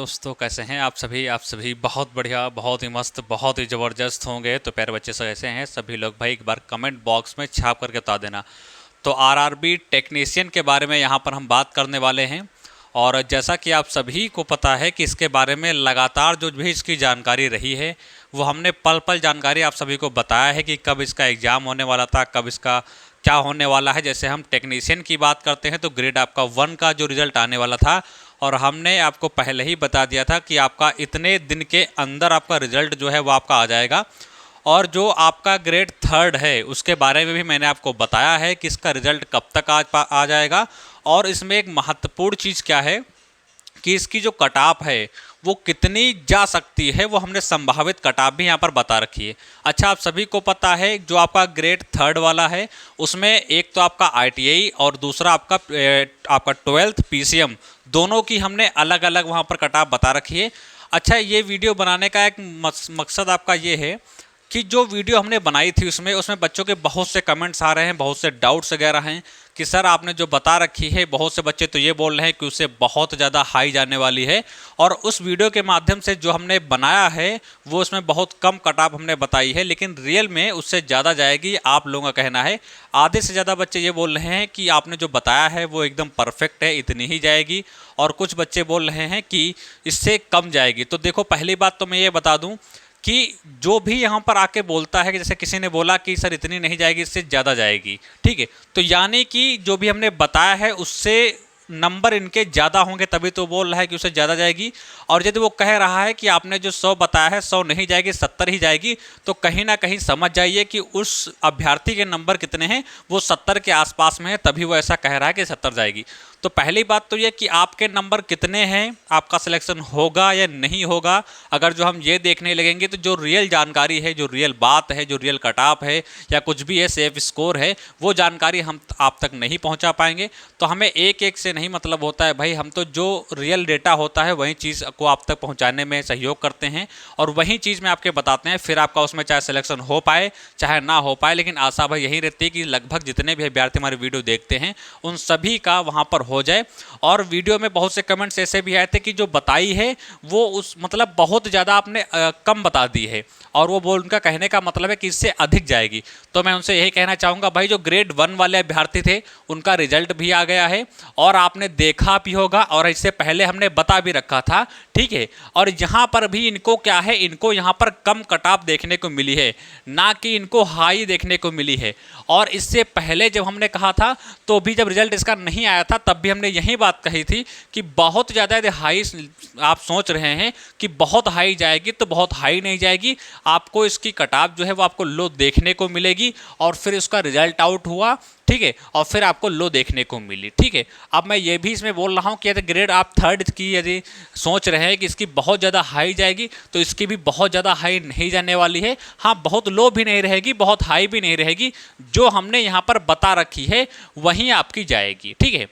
दोस्तों कैसे हैं आप सभी बहुत बढ़िया, बहुत ही मस्त, बहुत ही ज़बरदस्त होंगे। तो प्यारे बच्चे सब कैसे हैं सभी लोग भाई, एक बार कमेंट बॉक्स में छाप करके बता देना। तो आरआरबी टेक्नीशियन के बारे में यहाँ पर हम बात करने वाले हैं। और जैसा कि आप सभी को पता है कि इसके बारे में लगातार जो भी इसकी जानकारी रही है, वो हमने पल पल जानकारी आप सभी को बताया है कि कब इसका एग्ज़ाम होने वाला था, कब इसका क्या होने वाला है। जैसे हम टेक्नीशियन की बात करते हैं तो ग्रेड आपका 1 का जो रिज़ल्ट आने वाला था, और हमने आपको पहले ही बता दिया था कि आपका इतने दिन के अंदर आपका रिज़ल्ट जो है वो आपका आ जाएगा। और जो आपका ग्रेड 3 है उसके बारे में भी मैंने आपको बताया है कि इसका रिज़ल्ट कब तक आ जाएगा। और इसमें एक महत्वपूर्ण चीज़ क्या है कि इसकी जो कट ऑफ है वो कितनी जा सकती है, वो हमने संभावित कट ऑफ भी यहाँ पर बता रखी है। अच्छा, आप सभी को पता है जो आपका ग्रेड 3 वाला है उसमें एक तो आपका आईटीआई और दूसरा आपका 12th पीसीएम, दोनों की हमने अलग अलग वहाँ पर कट ऑफ बता रखी है। अच्छा, ये वीडियो बनाने का एक मकसद आपका ये है कि जो वीडियो हमने बनाई थी उसमें बच्चों के बहुत से कमेंट्स आ रहे हैं, बहुत से डाउट्स वगैरह हैं कि सर आपने जो बता रखी है, बहुत से बच्चे तो ये बोल रहे हैं कि उससे बहुत ज़्यादा हाई जाने वाली है। और उस वीडियो के माध्यम से जो हमने बनाया है वो उसमें बहुत कम कट ऑफ हमने बताई है, लेकिन रियल में उससे ज़्यादा जाएगी, आप लोगों का कहना है। आधे से ज़्यादा बच्चे ये बोल रहे हैं कि आपने जो बताया है वो एकदम परफेक्ट है, इतनी ही जाएगी। और कुछ बच्चे बोल रहे हैं कि इससे कम जाएगी। तो देखो, पहली बात तो मैं ये बता दूं कि जो भी यहाँ पर आके बोलता है कि जैसे किसी ने बोला कि सर इतनी नहीं जाएगी, इससे ज़्यादा जाएगी, ठीक है, तो यानी कि जो भी हमने बताया है उससे नंबर इनके ज़्यादा होंगे, तभी तो बोल रहा है कि उससे ज़्यादा जाएगी। और यदि वो कह रहा है कि आपने जो 100 बताया है 100 नहीं जाएगी 70 ही जाएगी, तो कहीं ना कहीं समझ जाइए कि उस अभ्यर्थी के नंबर कितने हैं, वो 70 के आसपास में है, तभी वो ऐसा कह रहा है कि 70 जाएगी। तो पहली बात तो ये कि आपके नंबर कितने हैं, आपका सिलेक्शन होगा या नहीं होगा। अगर जो हम ये देखने लगेंगे तो जो रियल जानकारी है, जो रियल बात है, जो रियल कट ऑफ है या कुछ भी है, सेफ स्कोर है, वो जानकारी हम आप तक नहीं पहुंचा पाएंगे। तो हमें एक एक से नहीं मतलब होता है भाई, हम तो जो रियल डेटा होता है वही चीज़ को आप तक पहुंचाने में सहयोग करते हैं और वही चीज़ में आपके बताते हैं। फिर आपका उसमें चाहे सिलेक्शन हो पाए चाहे ना हो पाए, लेकिन आशा भाई यही रहती है कि लगभग जितने भी अभ्यर्थी हमारे वीडियो देखते हैं उन सभी का वहाँ पर हो जाए। और वीडियो में बहुत से कमेंट्स ऐसे भी आए थे कि जो बताई है वो उस मतलब बहुत ज़्यादा आपने कम बता दी है, और वो बोल उनका कहने का मतलब है कि इससे अधिक जाएगी। तो मैं उनसे यही कहना चाहूँगा भाई, जो ग्रेड 1 वाले अभ्यर्थी थे उनका रिजल्ट भी आ गया है और आपने देखा भी होगा, और इससे पहले हमने बता भी रखा था, ठीक है। और यहाँ पर भी इनको क्या है, इनको यहाँ पर कम कट ऑफ देखने को मिली है, ना कि इनको हाई देखने को मिली है। और इससे पहले जब हमने कहा था तो भी जब रिजल्ट इसका नहीं आया था तब भी हमने यही बात कही थी कि बहुत ज़्यादा यदि हाई आप सोच रहे हैं कि बहुत हाई जाएगी तो बहुत हाई नहीं जाएगी, आपको इसकी कट ऑफ जो है वो आपको लो देखने को मिलेगी। और फिर उसका रिजल्ट आउट हुआ, ठीक है, और फिर आपको लो देखने को मिली, ठीक है। अब मैं ये भी इसमें बोल रहा हूँ कि यदि ग्रेड आप 3 की यदि सोच रहे हैं कि इसकी बहुत ज़्यादा हाई जाएगी तो इसकी भी बहुत ज़्यादा हाई नहीं जाने वाली है। हाँ, बहुत लो भी नहीं रहेगी, बहुत हाई भी नहीं रहेगी, जो हमने यहाँ पर बता रखी है वहीं आपकी जाएगी, ठीक है।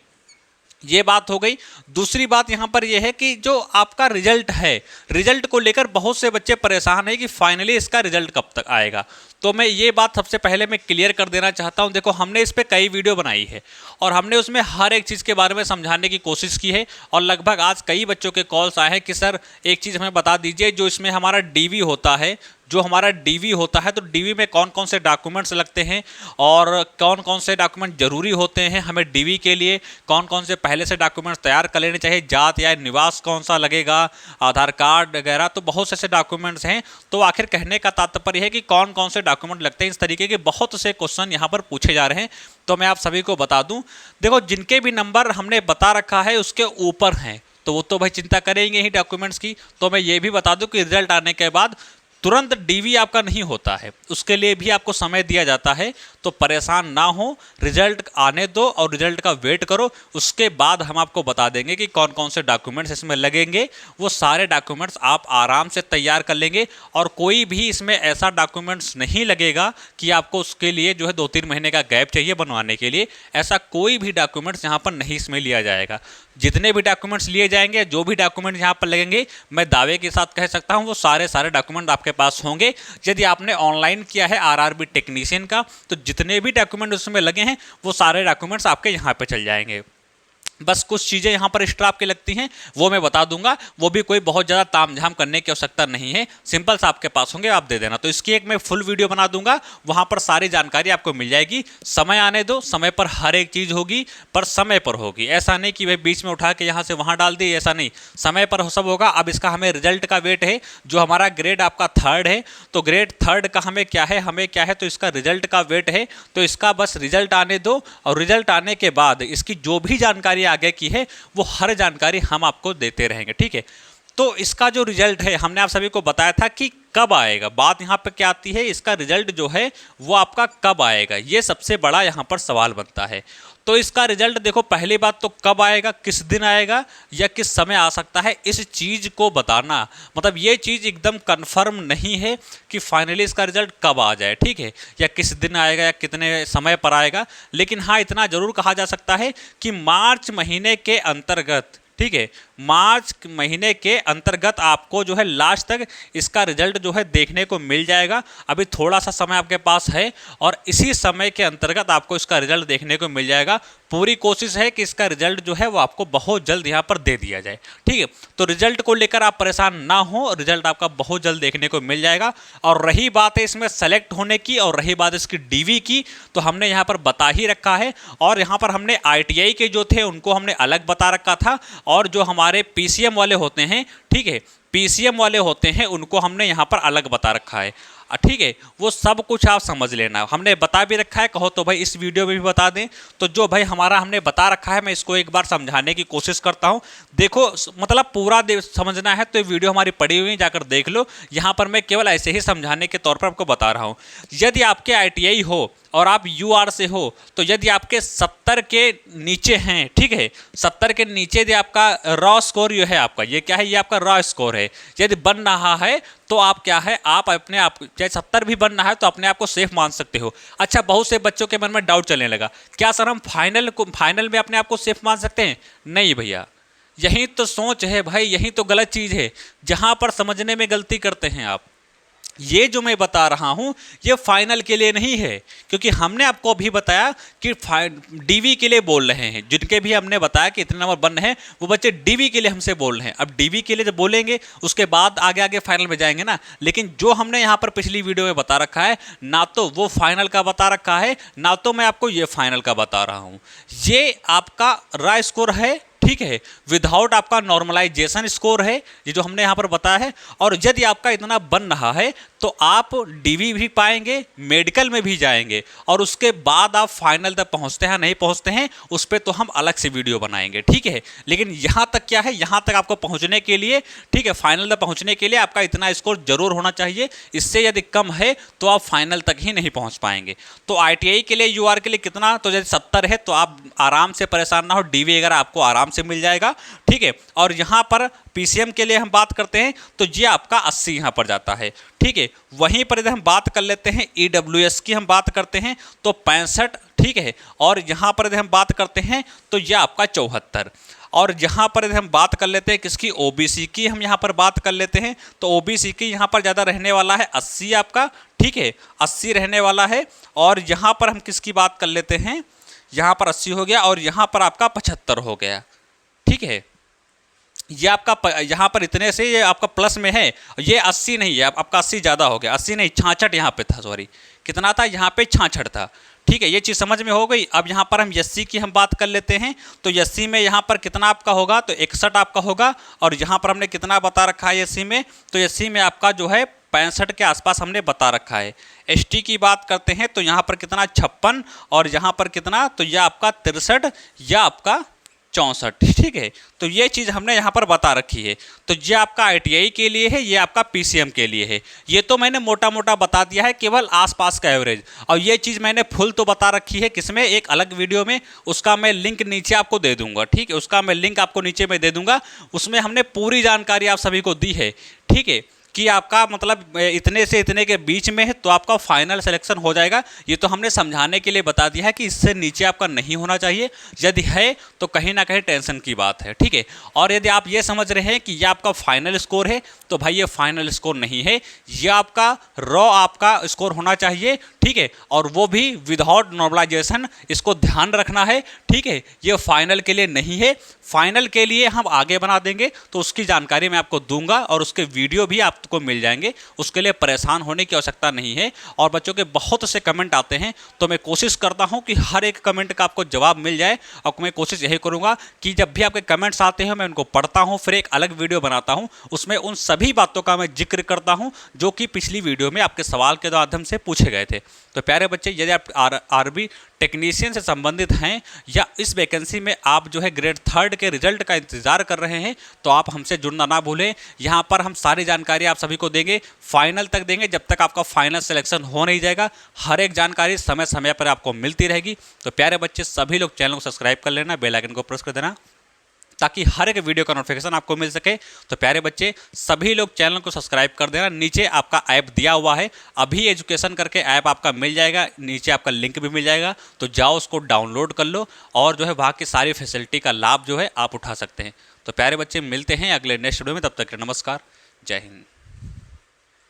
ये बात हो गई। दूसरी बात यहाँ पर यह है कि जो आपका रिजल्ट है, रिजल्ट को लेकर बहुत से बच्चे परेशान हैं कि फाइनली इसका रिजल्ट कब तक आएगा। तो मैं ये बात सबसे पहले मैं क्लियर कर देना चाहता हूँ। देखो, हमने इस पर कई वीडियो बनाई है और हमने उसमें हर एक चीज़ के बारे में समझाने की कोशिश की है। और लगभग आज कई बच्चों के कॉल्स आए हैं कि सर एक चीज़ हमें बता दीजिए, जो इसमें हमारा डीवी होता है, जो हमारा डीवी होता है तो डीवी में कौन कौन से डॉक्यूमेंट्स लगते हैं और कौन कौन से डॉक्यूमेंट जरूरी होते हैं हमें डीवी के लिए, कौन कौन से पहले से डॉक्यूमेंट्स तैयार कर लेने चाहिए, जात या निवास कौन सा लगेगा, आधार कार्ड वगैरह, तो बहुत से ऐसे डॉक्यूमेंट्स हैं। तो आखिर कहने का तात्पर्य है कि कौन कौन से डॉक्यूमेंट लगते हैं, इस तरीके के बहुत से क्वेश्चन यहाँ पर पूछे जा रहे हैं। तो मैं आप सभी को बता दूं, देखो जिनके भी नंबर हमने बता रखा है उसके ऊपर हैं तो वो तो भाई चिंता करेंगे ही डॉक्यूमेंट्स की। तो मैं ये भी बता दूं कि रिजल्ट आने के बाद तुरंत डीवी आपका नहीं होता है, उसके लिए भी आपको समय दिया जाता है। तो परेशान ना हो, रिजल्ट आने दो और रिजल्ट का वेट करो, उसके बाद हम आपको बता देंगे कि कौन कौन से डॉक्यूमेंट्स इसमें लगेंगे। वो सारे डॉक्यूमेंट्स आप आराम से तैयार कर लेंगे और कोई भी इसमें ऐसा डॉक्यूमेंट्स नहीं लगेगा कि आपको उसके लिए जो है 2-3 महीने का गैप चाहिए बनवाने के लिए। ऐसा कोई भी डॉक्यूमेंट्स यहाँ पर नहीं इसमें लिया जाएगा। जितने भी डॉक्यूमेंट्स लिए जाएंगे, जो भी डॉक्यूमेंट यहाँ पर लगेंगे, मैं दावे के साथ कह सकता हूँ वो सारे डॉक्यूमेंट आपके पास होंगे। यदि आपने ऑनलाइन किया है आरआरबी टेक्नीशियन का तो जितने भी डॉक्यूमेंट उसमें लगे हैं वो सारे डॉक्यूमेंट्स आपके यहाँ पे चल जाएंगे। बस कुछ चीज़ें यहाँ पर एक्स्ट्रा आपके लगती हैं, वो मैं बता दूंगा। वो भी कोई बहुत ज़्यादा तामझाम करने की आवश्यकता नहीं है, सिंपल सा आपके पास होंगे, आप दे देना। तो इसकी एक मैं फुल वीडियो बना दूंगा, वहाँ पर सारी जानकारी आपको मिल जाएगी। समय आने दो, समय पर हर एक चीज़ होगी, पर समय पर होगी। ऐसा नहीं कि भाई बीच में उठा के यहाँ से वहाँ डाल दी, ऐसा नहीं, समय पर सब होगा। अब इसका हमें रिजल्ट का वेट है, जो हमारा ग्रेड आपका थर्ड है, तो ग्रेड थर्ड का हमें क्या है, तो इसका रिजल्ट का वेट है। तो इसका बस रिजल्ट आने दो, और रिजल्ट आने के बाद इसकी जो भी जानकारी आगे की है वो हर जानकारी हम आपको देते रहेंगे, ठीक है। तो इसका जो रिजल्ट है, हमने आप सभी को बताया था कि कब आएगा। बात यहाँ पे क्या आती है, इसका रिजल्ट जो है वो आपका कब आएगा, ये सबसे बड़ा यहाँ पर सवाल बनता है। तो इसका रिजल्ट देखो, पहली बात तो कब आएगा, किस दिन आएगा या किस समय आ सकता है, इस चीज़ को बताना, मतलब ये चीज़ एकदम कंफर्म नहीं है कि फाइनली इसका रिजल्ट कब आ जाए, ठीक है, या किस दिन आएगा या कितने समय पर आएगा। लेकिन हाँ, इतना जरूर कहा जा सकता है कि मार्च महीने के अंतर्गत, ठीक है, मार्च महीने के अंतर्गत आपको जो है लास्ट तक इसका रिजल्ट जो है देखने को मिल जाएगा। अभी थोड़ा सा समय आपके पास है, और इसी समय के अंतर्गत आपको इसका रिजल्ट देखने को मिल जाएगा। पूरी कोशिश है कि इसका रिजल्ट जो है वो आपको बहुत जल्द यहाँ पर दे दिया जाए, ठीक है। तो रिजल्ट को लेकर आप परेशान ना हो, रिजल्ट आपका बहुत जल्द देखने को मिल जाएगा। और रही बात है इसमें सेलेक्ट होने की, और रही बात इसकी डीवी की, तो हमने यहाँ पर बता ही रखा है। और यहाँ पर हमने ITI के जो थे उनको हमने अलग बता रखा था, और जो हमारे PCM वाले होते हैं, ठीक है, PCM वाले होते हैं, उनको हमने यहाँ पर अलग बता रखा है, ठीक है। वो सब कुछ आप समझ लेना, हमने बता भी रखा है। कहो तो भाई इस वीडियो में भी बता दें, तो जो भाई हमारा हमने बता रखा है मैं इसको एक बार समझाने की कोशिश करता हूँ। देखो, मतलब पूरा समझना है तो ये वीडियो हमारी पड़ी हुई है, जाकर देख लो। यहाँ पर मैं केवल ऐसे ही समझाने के तौर पर आपको बता रहा हूँ। यदि आपके ITI हो और आप UR से हो, तो यदि आपके 70 के नीचे हैं, ठीक है, 70 के नीचे यदि आपका रॉ स्कोर ये है, आपका ये क्या है, ये आपका रॉ स्कोर है, यदि बन रहा है तो आप क्या है, आप अपने आप, चाहे 70 भी बन रहा है तो अपने आप को सेफ मान सकते हो। अच्छा, बहुत से बच्चों के मन में डाउट चलने लगा, क्या सर हम फाइनल में अपने आप को सेफ मान सकते हैं? नहीं भैया, यही तो सोच है भाई, यही तो गलत चीज़ है, जहाँ पर समझने में गलती करते हैं आप। ये जो मैं बता रहा हूँ ये फाइनल के लिए नहीं है, क्योंकि हमने आपको अभी बताया कि DV के लिए बोल रहे हैं। जिनके भी हमने बताया कि इतने नंबर बन रहे हैं, वो बच्चे DV के लिए हमसे बोल रहे हैं। अब DV के लिए जब बोलेंगे उसके बाद आगे आगे फाइनल में जाएंगे ना। लेकिन जो हमने यहाँ पर पिछली वीडियो में बता रखा है, ना तो वो फाइनल का बता रखा है, ना तो मैं आपको ये फाइनल का बता रहा हूँ। ये आपका रॉ स्कोर है, ठीक है, विदाउट आपका नॉर्मलाइजेशन स्कोर है, ये जो हमने यहाँ पर बताया है। और यदि आपका इतना बन रहा है तो आप DV भी पाएंगे, मेडिकल में भी जाएंगे, और उसके बाद आप फाइनल तक पहुँचते हैं नहीं पहुँचते हैं उस पर तो हम अलग से वीडियो बनाएंगे, ठीक है। लेकिन यहाँ तक क्या है, यहाँ तक आपको पहुँचने के लिए, ठीक है, फाइनल तक पहुँचने के लिए आपका इतना स्कोर जरूर होना चाहिए। इससे यदि कम है तो आप फाइनल तक ही नहीं पहुँच पाएंगे। तो ITI के लिए, UR के लिए कितना, तो यदि 70 है तो आप आराम से परेशान ना हो, DV अगर आपको आराम से मिल जाएगा, ठीक है। और यहाँ पर PCM के लिए हम बात करते हैं तो ये आपका 80 यहाँ पर जाता है, ठीक है। वहीं पर यदि हम बात कर लेते हैं EWS की, हम बात करते हैं तो 65, ठीक है। और यहाँ पर यदि हम बात करते हैं तो ये आपका 74। और यहाँ पर यदि हम बात कर लेते हैं किसकी, OBC की हम यहाँ पर बात कर लेते हैं तो OBC की यहाँ पर ज़्यादा रहने वाला है 80 आपका, ठीक है, 80 रहने वाला है। और यहाँ पर हम किसकी बात कर लेते हैं, यहाँ पर 80 हो गया, और यहाँ पर आपका 75 हो गया, ठीक है। ये आपका यहाँ पर इतने से ये आपका प्लस में है, ये 80 नहीं है, आपका 80 ज़्यादा हो गया, 80 नहीं 66 यहाँ पे था, सॉरी कितना था, यहाँ पे 66 था, ठीक है। ये चीज़ समझ में हो गई। अब यहाँ पर हम SC की हम बात कर लेते हैं तो SC में यहाँ पर कितना आपका होगा, तो 61 आपका होगा। और यहाँ पर हमने कितना बता रखा है SC में, तो SC में आपका जो है 65 के आसपास हमने बता रखा है। ST की बात करते हैं तो यहाँ पर कितना 56, और यहाँ पर कितना, तो यह आपका 63 या आपका 64, ठीक है। तो ये चीज़ हमने यहाँ पर बता रखी है। तो ये आपका ITI के लिए है, ये आपका PCM के लिए है। ये तो मैंने मोटा मोटा बता दिया है, केवल आसपास का एवरेज। और ये चीज़ मैंने फुल तो बता रखी है किसमें, एक अलग वीडियो में, उसका मैं लिंक नीचे आपको दे दूंगा, ठीक है, उसका मैं लिंक आपको नीचे में दे दूंगा। उसमें हमने पूरी जानकारी आप सभी को दी है, ठीक है, कि आपका मतलब इतने से इतने के बीच में है तो आपका फाइनल सिलेक्शन हो जाएगा। ये तो हमने समझाने के लिए बता दिया है कि इससे नीचे आपका नहीं होना चाहिए, यदि है तो कहीं ना कहीं टेंशन की बात है, ठीक है। और यदि आप ये समझ रहे हैं कि ये आपका फाइनल स्कोर है, तो भाई ये फाइनल स्कोर नहीं है, ये आपका रॉ आपका स्कोर होना चाहिए, ठीक है। और वो भी विदाउट नॉर्मलाइजेशन, इसको ध्यान रखना है, ठीक है। ये फाइनल के लिए नहीं है, फाइनल के लिए हम आगे बना देंगे, तो उसकी जानकारी मैं आपको दूंगा और उसके वीडियो भी आपको मिल जाएंगे, उसके लिए परेशान होने की आवश्यकता नहीं है। और बच्चों के बहुत से कमेंट आते हैं, तो मैं कोशिश करता हूं कि हर एक कमेंट का आपको जवाब मिल जाए, और मैं कोशिश यही करूंगा कि जब भी आपके कमेंट्स आते हैं मैं उनको पढ़ता हूं, फिर एक अलग वीडियो बनाता हूं, उसमें उन सभी बातों का मैं जिक्र करता हूं जो कि पिछली वीडियो में आपके सवाल के माध्यम से पूछे गए थे। तो प्यारे बच्चे, यदि आप आरबी टेक्नीशियन से संबंधित हैं या इस वैकेंसी में आप जो है ग्रेड 3 के रिजल्ट का इंतजार कर रहे हैं, तो आप हमसे जुड़ना ना भूलें। यहाँ पर हम सारी जानकारी आप सभी को देंगे, फाइनल तक देंगे, जब तक आपका फाइनल सिलेक्शन हो नहीं जाएगा। हर एक जानकारी समय समय पर आपको मिलती रहेगी। तो प्यारे बच्चे, सभी लोग चैनल को सब्सक्राइब कर लेना, बेल आइकन को प्रेस कर देना, ताकि हर एक वीडियो का नोटिफिकेशन आपको मिल सके। तो प्यारे बच्चे, सभी लोग चैनल को सब्सक्राइब कर देना। नीचे आपका ऐप दिया हुआ है, अभी एजुकेशन करके ऐप आपका मिल जाएगा, नीचे आपका लिंक भी मिल जाएगा, तो जाओ उसको डाउनलोड कर लो और जो है वहाँ की सारी फैसिलिटी का लाभ जो है आप उठा सकते हैं। तो प्यारे बच्चे, मिलते हैं अगले नेक्स्ट वीडियो में, तब तक के नमस्कार, जय हिंद।